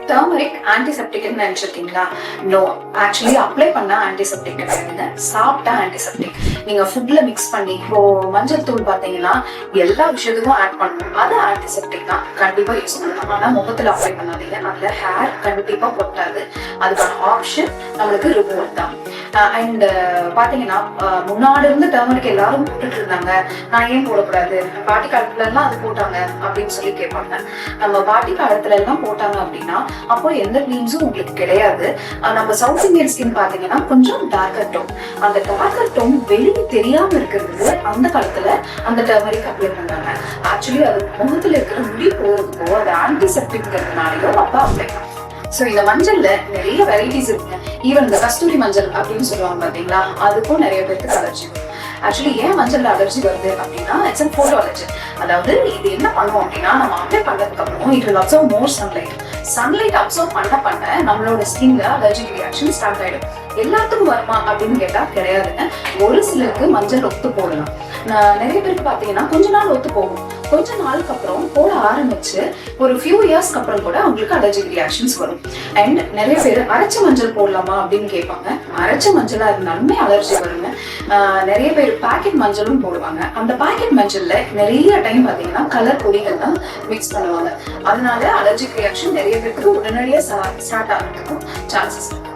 Turmeric antiseptic நினைச்சிருக்கீங்களா? No, actually apply பண்ண antiseptic கிடையாதுங்க, சாப்பிட்டா ஆன்டிசெப்டிக். நீங்க ஃபுட்ல மிக்ஸ் பண்ணி இப்போ மஞ்சள் தூள் பாத்தீங்கன்னா எல்லா விஷயத்துக்கும் ஆட் பண்ணணும், அது ஆன்டிசெப்டிக் தான், கண்டிப்பா யூஸ் பண்ணலாம். ஆனா முகத்துல அப்ளை பண்ணாதீங்க, அதுல ஹேர் கண்டிப்பா கொட்டாது. அதுக்கான ஆப்ஷன் நம்மளுக்கு ரிமூவல் தான். அண்ட் பாத்தீங்கன்னா முன்னாடி இருந்து டர்மரிக் எல்லாரும் போட்டுட்டு இருந்தாங்க, நான் ஏன் போடக்கூடாது, பாட்டி காலத்துல எல்லாம் அது போட்டாங்க அப்படின்னு சொல்லி கேட்பாங்க. நம்ம பாட்டி காலத்துல எல்லாம் போட்டாங்க அப்படின்னா அப்போ எந்த கிரீம்ஸும் உங்களுக்கு கிடையாது. நம்ம சவுத் இந்தியன் ஸ்கின் பாத்தீங்கன்னா கொஞ்சம் டார்க்கர் டோன், அந்த டார்க்கர் டோன் வெளியே தெரியாம இருக்கிறது அந்த காலத்துல அந்த டர்மரிக் அப்ளை பண்ணாங்க. ஆக்சுவலி அது முகத்துல இருக்கிற முடி போறதுக்கோ அது ஆன்டிசெப்டிக்னாலயோ அப்ப அப்ளை பண்ணாங்க. ஸோ இந்த மஞ்சள்ல நிறைய வெரைட்டிஸ் இருக்குங்க. ஈவன் இந்த கஸ்தூரி மஞ்சள் அப்படின்னு சொல்லுவாங்க பாத்தீங்களா, அதுக்கும் நிறைய பேருக்கு அலர்ஜி வரும். ஆக்சுவலி ஏன் மஞ்சள்ல அலர்ஜி வருது அப்படின்னா இட்ஸ் அ போட்டோ அலர்ஜி. அதாவது இது என்ன பண்ணுவோம் அப்படின்னா நம்ம அப்ளை பண்ணதுக்கு அப்புறம் it will observe more sunlight observe பண்ண நம்மளோட ஸ்கின்ல அலர்ஜிக் ரியாக்ஷன் ஸ்டார்ட் ஆயிடும். எல்லாத்துக்கும் வருமா அப்படின்னு கேட்டா கிடையாதுங்க. ஒரு சிலருக்கு மஞ்சள் ஒத்து போடலாம். நிறைய பேருக்கு பாத்தீங்கன்னா கொஞ்ச நாள் ஒத்து போகும், கொஞ்ச நாளுக்கு அப்புறம் போட ஆரம்பிச்சு ஒரு ஃபியூ இயர்ஸ்க்கு அப்புறம் கூட அவங்களுக்கு அலர்ஜிக் ரியாக்ஷன்ஸ் வரும். அண்ட் நிறைய பேர் அரைச்ச மஞ்சள் போடலாமா அப்படின்னு கேட்பாங்க. அரைச்ச மஞ்சளா இருந்தாலுமே அலர்ஜி வருங்க. நிறைய பேர் பாக்கெட் மஞ்சளும் போடுவாங்க. அந்த பாக்கெட் மஞ்சள்ல நிறைய டைம் பாத்தீங்கன்னா கலர் பொடிகள் தான் மிக்ஸ் பண்ணுவாங்க. அதனால அலர்ஜிக் ரியாக்ஷன் நிறைய பேருக்கு உடனடியாக ஸ்டார்ட் ஆகிறதுக்கும் சான்சஸ் இருக்கு.